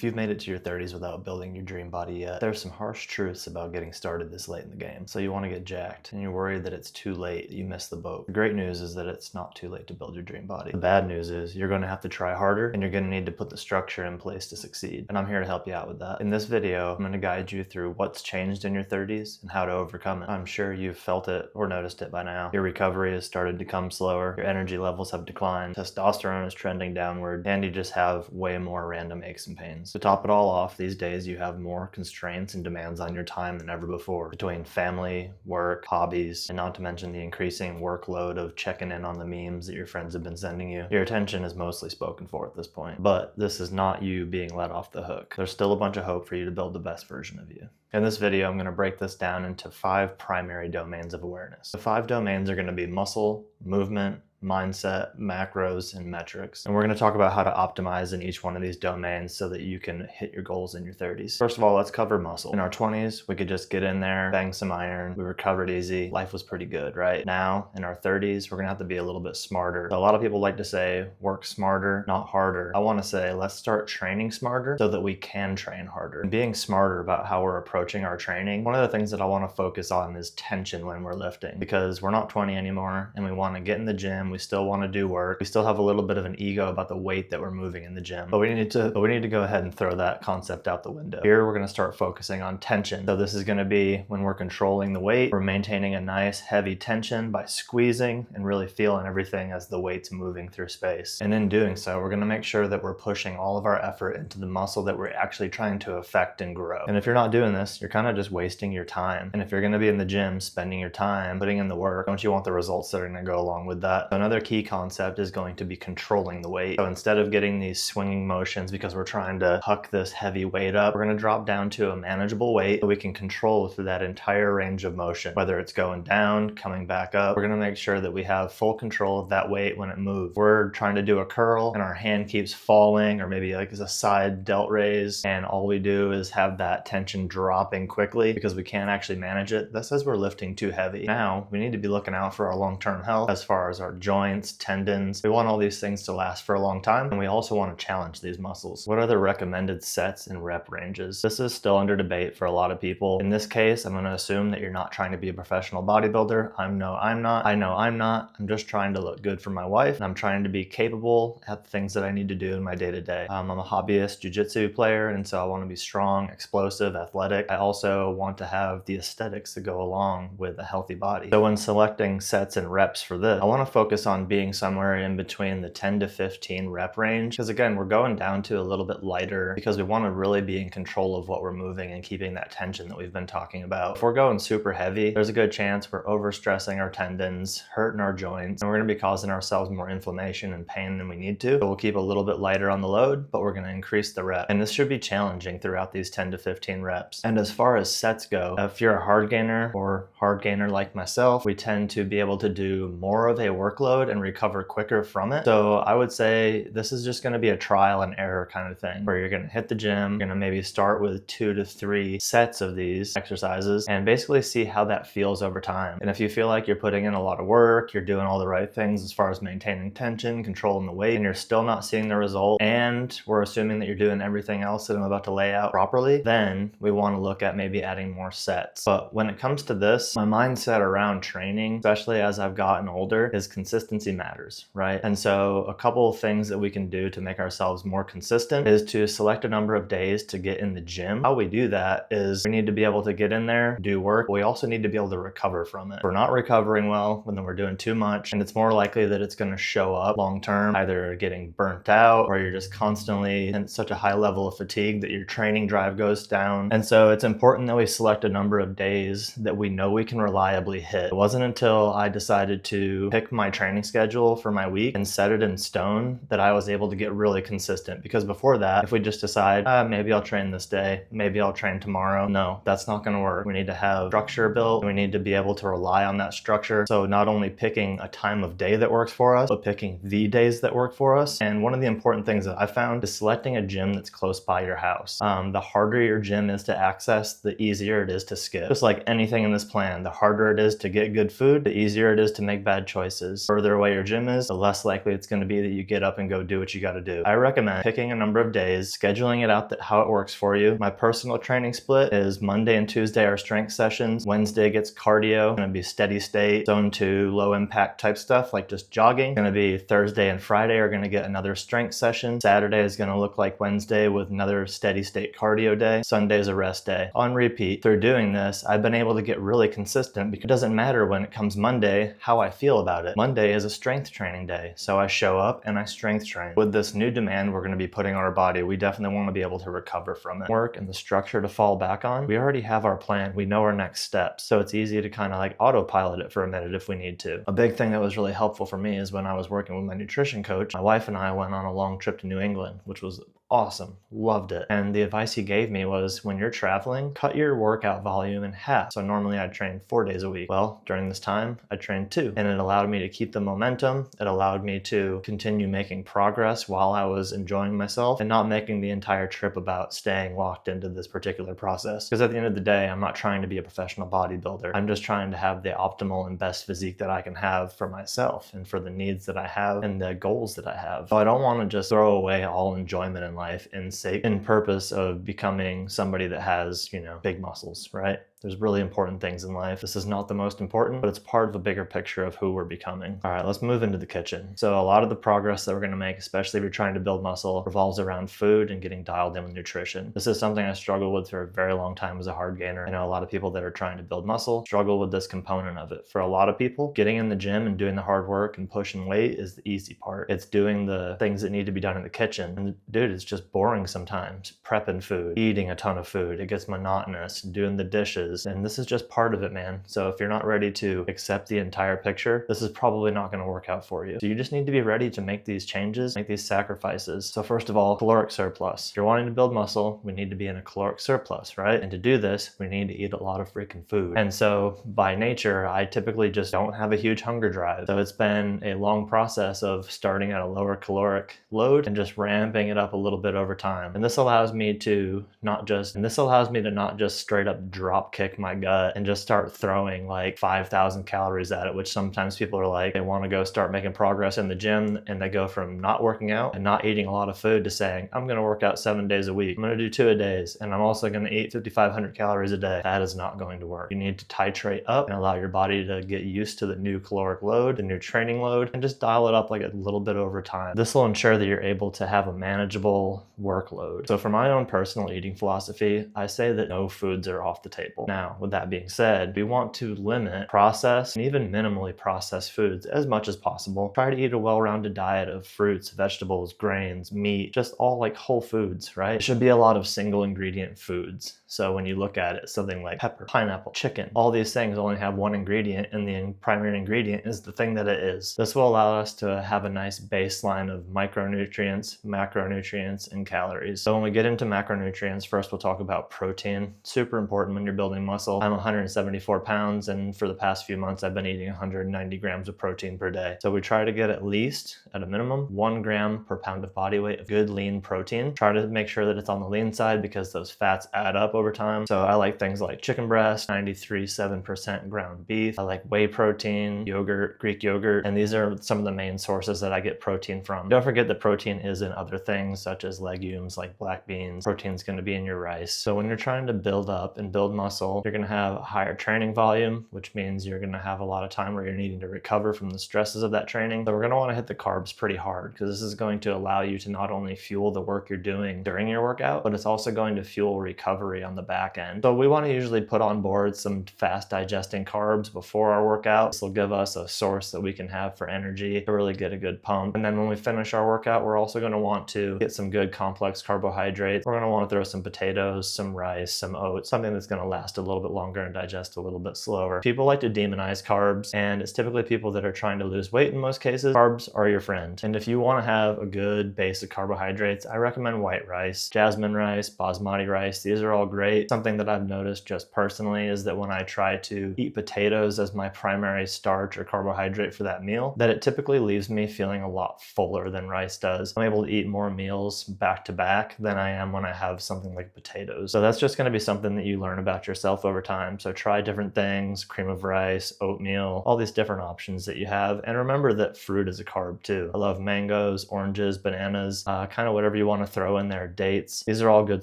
If you've made it to your 30s without building your dream body yet, there's some harsh truths about getting started this late in the game. So you want to get jacked, and you're worried that it's too late, that you missed the boat. The great news is that it's not too late to build your dream body. The bad news is you're going to have to try harder, and you're going to need to put the structure in place to succeed. And I'm here to help you out with that. In this video, I'm going to guide you through what's changed in your 30s and how to overcome it. I'm sure you've felt it or noticed it by now. Your recovery has started to come slower, your energy levels have declined, testosterone is trending downward, and you just have way more random aches and pains. To top it all off, these days you have more constraints and demands on your time than ever before, between family, work, hobbies, and not to mention the increasing workload of checking in on the memes that your friends have been sending you. Your attention is mostly spoken for at this point, but this is not you being let off the hook. There's still a bunch of hope for you to build the best version of you. In this video, I'm going to break this down into 5 primary domains of awareness. The 5 domains are going to be muscle, movement, mindset, macros, and metrics. And we're going to talk about how to optimize in each one of these domains so that you can hit your goals in your 30s. First of all, let's cover muscle. In our 20s, we could just get in there, bang some iron, we recovered easy, life was pretty good, right? Now, in our 30s, we're going to have to be a little bit smarter. So a lot of people like to say, work smarter, not harder. I want to say, let's start training smarter so that we can train harder. And being smarter about how we're approaching our training, one of the things that I want to focus on is tension when we're lifting, because we're not 20 anymore and we want to get in the gym. We still want to do work. We still have a little bit of an ego about the weight that we're moving in the gym, but we need to go ahead and throw that concept out the window. Here, we're going to start focusing on tension. So this is going to be when we're controlling the weight, we're maintaining a nice heavy tension by squeezing and really feeling everything as the weight's moving through space. And in doing so, we're going to make sure that we're pushing all of our effort into the muscle that we're actually trying to affect and grow. And if you're not doing this, you're kind of just wasting your time. And if you're going to be in the gym, spending your time, putting in the work, don't you want the results that are going to go along with that? So another key concept is going to be controlling the weight. So instead of getting these swinging motions because we're trying to huck this heavy weight up, we're going to drop down to a manageable weight that we can control through that entire range of motion, whether it's going down, coming back up. We're going to make sure that we have full control of that weight when it moves. We're trying to do a curl and our hand keeps falling, or maybe like as a side delt raise, and all we do is have that tension dropping quickly because we can't actually manage it. That says we're lifting too heavy. Now we need to be looking out for our long-term health as far as our joints, tendons. We want all these things to last for a long time, and we also want to challenge these muscles. What are the recommended sets and rep ranges? This is still under debate for a lot of people. In this case, I'm going to assume that you're not trying to be a professional bodybuilder. I'm not. I know I'm not. I'm just trying to look good for my wife, and I'm trying to be capable at the things that I need to do in my day-to-day. I'm a hobbyist jiu-jitsu player, and so I want to be strong, explosive, athletic. I also want to have the aesthetics that go along with a healthy body. So when selecting sets and reps for this, I want to focus on being somewhere in between the 10 to 15 rep range, because again, we're going down to a little bit lighter because we want to really be in control of what we're moving and keeping that tension that we've been talking about. If we're going super heavy, there's a good chance we're overstressing our tendons, hurting our joints, and we're going to be causing ourselves more inflammation and pain than we need to. So we'll keep a little bit lighter on the load, but we're going to increase the rep. And this should be challenging throughout these 10 to 15 reps. And as far as sets go, if you're a hard gainer or hard gainer like myself, we tend to be able to do more of a workload and recover quicker from it. So I would say this is just going to be a trial and error kind of thing, where you're going to hit the gym, you're going to maybe start with 2 to 3 sets of these exercises and basically see how that feels over time. And if you feel like you're putting in a lot of work, you're doing all the right things as far as maintaining tension, controlling the weight, and you're still not seeing the result, and we're assuming that you're doing everything else that I'm about to lay out properly, then we want to look at maybe adding more sets. But when it comes to this, my mindset around training, especially as I've gotten older, is consistency matters, right? And so a couple of things that we can do to make ourselves more consistent is to select a number of days to get in the gym. How we do that is we need to be able to get in there, do work. We also need to be able to recover from it. If we're not recovering well, then we're doing too much, and it's more likely that it's going to show up long term, either getting burnt out or you're just constantly in such a high level of fatigue that your training drive goes down. And so it's important that we select a number of days that we know we can reliably hit. It wasn't until I decided to pick my training schedule for my week and set it in stone that I was able to get really consistent. Because before that, if we just decide, maybe I'll train this day, maybe I'll train tomorrow, no, that's not going to work. We need to have structure built. We need to be able to rely on that structure. So not only picking a time of day that works for us, but picking the days that work for us. And one of the important things that I found is selecting a gym that's close by your house. The harder your gym is to access, the easier it is to skip. Just like anything in this plan, the harder it is to get good food, the easier it is to make bad choices. further away your gym is, the less likely it's going to be that you get up and go do what you got to do. I recommend picking a number of days, scheduling it out how it works for you. My personal training split is Monday and Tuesday are strength sessions. Wednesday gets cardio, going to be steady state, zone 2, low impact type stuff like just jogging. Going to be Thursday and Friday are going to get another strength session. Saturday is going to look like Wednesday with another steady state cardio day. Sunday is a rest day. On repeat. Through doing this, I've been able to get really consistent because it doesn't matter when it comes Monday how I feel about it. Monday is a strength training day, so I show up and I strength train. With this new demand we're going to be putting on our body, we definitely want to be able to recover from it. Work and the structure to fall back on, we already have our plan. We know our next steps, so it's easy to kind of like autopilot it for a minute if we need to. A big thing that was really helpful for me is when I was working with my nutrition coach, my wife and I went on a long trip to New England, which was awesome. Loved it. And the advice he gave me was when you're traveling, cut your workout volume in half. So normally I'd train 4 days a week. Well, during this time, I trained 2. And it allowed me to keep the momentum. It allowed me to continue making progress while I was enjoying myself and not making the entire trip about staying locked into this particular process. Because at the end of the day, I'm not trying to be a professional bodybuilder. I'm just trying to have the optimal and best physique that I can have for myself and for the needs that I have and the goals that I have. So I don't want to just throw away all enjoyment in life in purpose of becoming somebody that has, big muscles, right? There's really important things in life. This is not the most important, but it's part of a bigger picture of who we're becoming. All right, let's move into the kitchen. So a lot of the progress that we're going to make, especially if you're trying to build muscle, revolves around food and getting dialed in with nutrition. This is something I struggled with for a very long time as a hard gainer. I know a lot of people that are trying to build muscle struggle with this component of it. For a lot of people, getting in the gym and doing the hard work and pushing weight is the easy part. It's doing the things that need to be done in the kitchen. And dude, it's just boring sometimes. Prepping food, eating a ton of food. It gets monotonous, doing the dishes. And this is just part of it, man. So if you're not ready to accept the entire picture, this is probably not going to work out for you. So you just need to be ready to make these changes, make these sacrifices. So first of all, caloric surplus. If you're wanting to build muscle, we need to be in a caloric surplus, right? And to do this, we need to eat a lot of freaking food. And so by nature, I typically just don't have a huge hunger drive. So it's been a long process of starting at a lower caloric load and just ramping it up a little bit over time. And this allows me to not just straight up drop kick my gut and just start throwing like 5,000 calories at it, which sometimes people are like, they want to go start making progress in the gym and they go from not working out and not eating a lot of food to saying, I'm going to work out 7 days a week. I'm going to do 2 a-days and I'm also going to eat 5,500 calories a day. That is not going to work. You need to titrate up and allow your body to get used to the new caloric load, the new training load, and just dial it up like a little bit over time. This will ensure that you're able to have a manageable workload. So for my own personal eating philosophy, I say that no foods are off the table. Now, with that being said, we want to limit processed and even minimally processed foods as much as possible. Try to eat a well-rounded diet of fruits, vegetables, grains, meat, just all like whole foods, right? It should be a lot of single ingredient foods. So when you look at it, something like pepper, pineapple, chicken, all these things only have one ingredient and the primary ingredient is the thing that it is. This will allow us to have a nice baseline of micronutrients, macronutrients, and calories. So when we get into macronutrients, first we'll talk about protein. Super important when you're building muscle. I'm 174 pounds and for the past few months I've been eating 190 grams of protein per day. So we try to get at least, at a minimum, 1 gram per pound of body weight of good lean protein. Try to make sure that it's on the lean side because those fats add up over time. So I like things like chicken breast, 93.7% ground beef. I like whey protein, yogurt, Greek yogurt, and these are some of the main sources that I get protein from. Don't forget that protein is in other things such as legumes like black beans. Protein's going to be in your rice. So when you're trying to build up and build muscle, you're going to have a higher training volume, which means you're going to have a lot of time where you're needing to recover from the stresses of that training. So we're going to want to hit the carbs pretty hard because this is going to allow you to not only fuel the work you're doing during your workout, but it's also going to fuel recovery on the back end. So we want to usually put on board some fast digesting carbs before our workout. This will give us a source that we can have for energy to really get a good pump. And then when we finish our workout, we're also going to want to get some good complex carbohydrates. We're going to want to throw some potatoes, some rice, some oats, something that's going to last a little bit longer and digest a little bit slower. People like to demonize carbs, and it's typically people that are trying to lose weight in most cases. Carbs are your friend. And if you want to have a good base of carbohydrates, I recommend white rice, jasmine rice, basmati rice. These are all great. Something that I've noticed just personally is that when I try to eat potatoes as my primary starch or carbohydrate for that meal, that it typically leaves me feeling a lot fuller than rice does. I'm able to eat more meals back to back than I am when I have something like potatoes. So that's just going to be something that you learn about yourself yourself over time. So try different things, cream of rice, oatmeal, all these different options that you have. And remember that fruit is a carb too. I love mangoes, oranges, bananas, kind of whatever you want to throw in there, dates. These are all good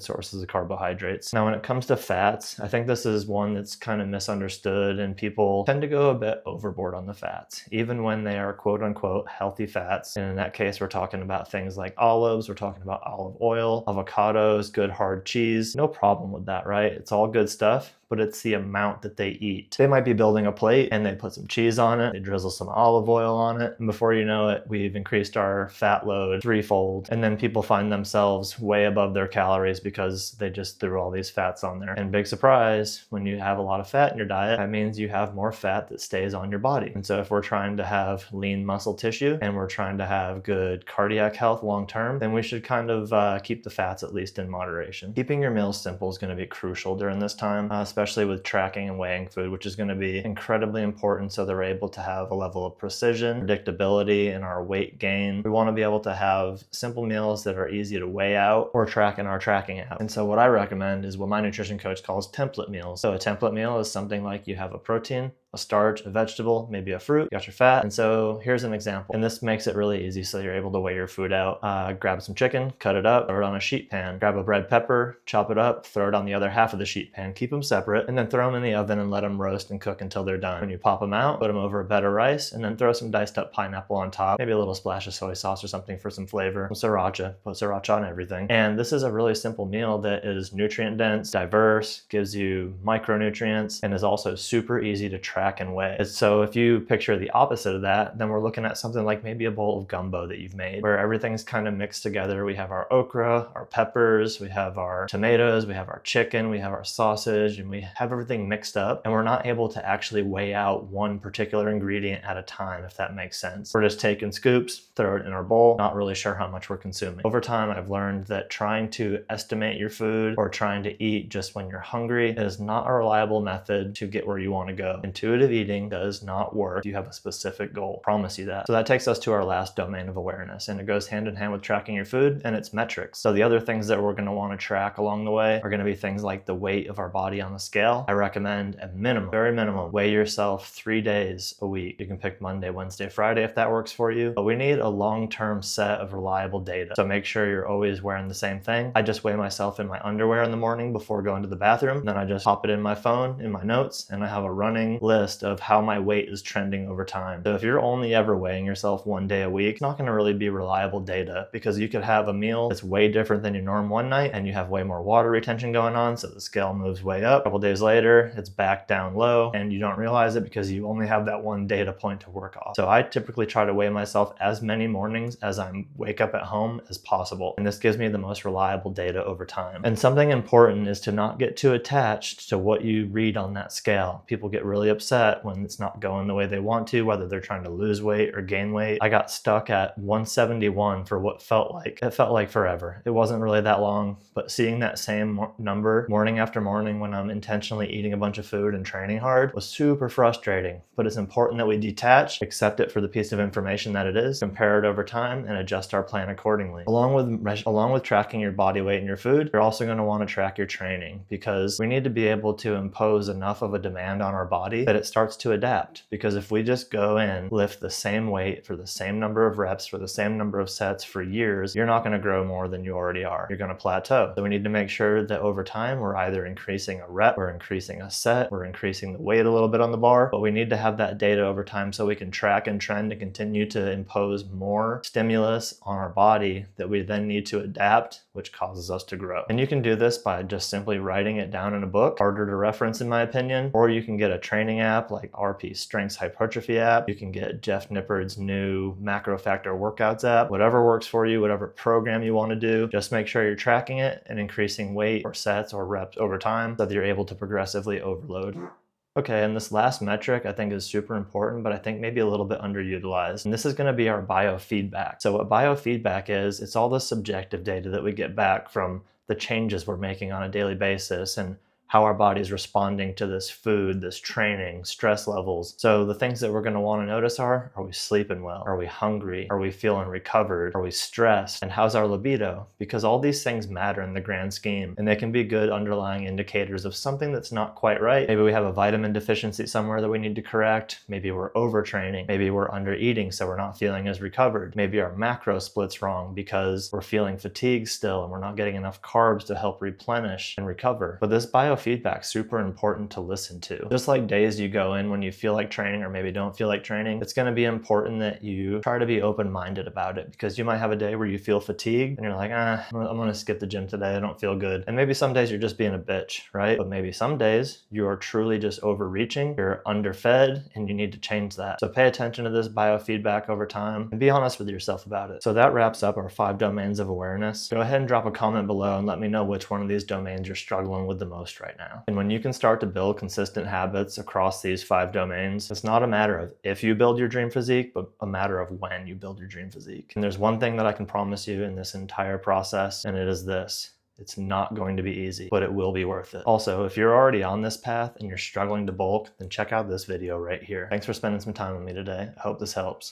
sources of carbohydrates. Now, when it comes to fats, I think this is one that's kind of misunderstood, and people tend to go a bit overboard on the fats, even when they are quote unquote healthy fats. And in that case, we're talking about things like olives, we're talking about olive oil, avocados, good hard cheese. No problem with that, right? It's all good stuff, but it's the amount that they eat. They might be building a plate and they put some cheese on it, they drizzle some olive oil on it, and before you know it, we've increased our fat load threefold. And then people find themselves way above their calories because they just threw all these fats on there. And big surprise, when you have a lot of fat in your diet, that means you have more fat that stays on your body. And so if we're trying to have lean muscle tissue and we're trying to have good cardiac health long term, then we should kind of keep the fats at least in moderation. Keeping your meals simple is going to be crucial during this time, especially with tracking and weighing food, which is going to be incredibly important so they're able to have a level of precision, predictability in our weight gain. We want to be able to have simple meals that are easy to weigh out or track in our tracking app. And so what I recommend is what my nutrition coach calls template meals. So a template meal is something like you have a protein, a starch, a vegetable, maybe a fruit, you got your fat. And so here's an example. And this makes it really easy so you're able to weigh your food out. Grab some chicken, cut it up, throw it on a sheet pan. Grab a red pepper, chop it up, throw it on the other half of the sheet pan, keep them separate, and then throw them in the oven and let them roast and cook until they're done. When you pop them out, put them over a bed of rice, and then throw some diced up pineapple on top, maybe a little splash of soy sauce or something for some flavor. Some sriracha, put sriracha on everything. And this is a really simple meal that is nutrient dense, diverse, gives you micronutrients, and is also super easy to track and weigh. So if you picture the opposite of that, then we're looking at something like maybe a bowl of gumbo that you've made, where everything's kind of mixed together. We have our okra, our peppers, we have our tomatoes, we have our chicken, we have our sausage, and we have everything mixed up, and we're not able to actually weigh out one particular ingredient at a time, if that makes sense. We're just taking scoops, throw it in our bowl, not really sure how much we're consuming. Over time, I've learned that trying to estimate your food or trying to eat just when you're hungry is not a reliable method to get where you want to go. Intuitive eating does not work if you have a specific goal. I promise you that. So that takes us to our last domain of awareness, and it goes hand in hand with tracking your food, and it's metrics. So the other things that we're going to want to track along the way are going to be things like the weight of our body on the scale. I recommend a minimum, very minimum, weigh yourself 3 days a week. You can pick Monday, Wednesday, Friday if that works for you, but we need a long-term set of reliable data. So make sure you're always wearing the same thing. I just weigh myself in my underwear in the morning before going to the bathroom. Then I just pop it in my phone, in my notes, and I have a running list of how my weight is trending over time. So if you're only ever weighing yourself 1 day a week, it's not going to really be reliable data, because you could have a meal that's way different than your norm one night and you have way more water retention going on, so the scale moves way up. A couple days later, it's back down low and you don't realize it because you only have that one data point to work off. So I typically try to weigh myself as many mornings as I wake up at home as possible, and this gives me the most reliable data over time. And something important is to not get too attached to what you read on that scale. People get really upset when it's not going the way they want to, whether they're trying to lose weight or gain weight. I got stuck at 171 for what felt like forever. It wasn't really that long, but seeing that same number morning after morning when I'm intentionally eating a bunch of food and training hard was super frustrating. But it's important that we detach, accept it for the piece of information that it is, compare it over time, and adjust our plan accordingly. Along with tracking your body weight and your food, you're also going to want to track your training, because we need to be able to impose enough of a demand on our body that it starts to adapt. Because if we just go in, lift the same weight for the same number of reps, for the same number of sets for years, you're not going to grow more than you already are. You're going to plateau. So we need to make sure that over time, we're either increasing a rep, we're increasing a set, we're increasing the weight a little bit on the bar, but we need to have that data over time so we can track and trend and continue to impose more stimulus on our body that we then need to adapt, which causes us to grow. And you can do this by just simply writing it down in a book, harder to reference in my opinion, or you can get a training app like RP Strengths Hypertrophy app. You can get Jeff Nippard's new Macro Factor Workouts app. Whatever works for you, whatever program you want to do, just make sure you're tracking it and increasing weight or sets or reps over time so that you're able to progressively overload. Okay, and this last metric I think is super important, but I think maybe a little bit underutilized. And this is going to be our biofeedback. So what biofeedback is, it's all the subjective data that we get back from the changes we're making on a daily basis. And how our body's responding to this food, this training, stress levels. So the things that we're going to want to notice are we sleeping well? Are we hungry? Are we feeling recovered? Are we stressed? And how's our libido? Because all these things matter in the grand scheme, and they can be good underlying indicators of something that's not quite right. Maybe we have a vitamin deficiency somewhere that we need to correct. Maybe we're overtraining. Maybe we're under eating, so we're not feeling as recovered. Maybe our macro split's wrong because we're feeling fatigued still and we're not getting enough carbs to help replenish and recover. But this biofeedback's super important to listen to. Just like days you go in when you feel like training or maybe don't feel like training, it's going to be important that you try to be open-minded about it, because you might have a day where you feel fatigued and you're like, I'm going to skip the gym today. I don't feel good. And maybe some days you're just being a bitch, right? But maybe some days you are truly just overreaching, you're underfed, and you need to change that. So pay attention to this biofeedback over time and be honest with yourself about it. So that wraps up our 5 domains of awareness. Go ahead and drop a comment below and let me know which one of these domains you're struggling with the most right now. And when you can start to build consistent habits across these 5 domains, it's not a matter of if you build your dream physique, but a matter of when you build your dream physique. And there's one thing that I can promise you in this entire process, and it is this: it's not going to be easy, but it will be worth it. Also, if you're already on this path and you're struggling to bulk, then check out this video right here. Thanks for spending some time with me today. I hope this helps.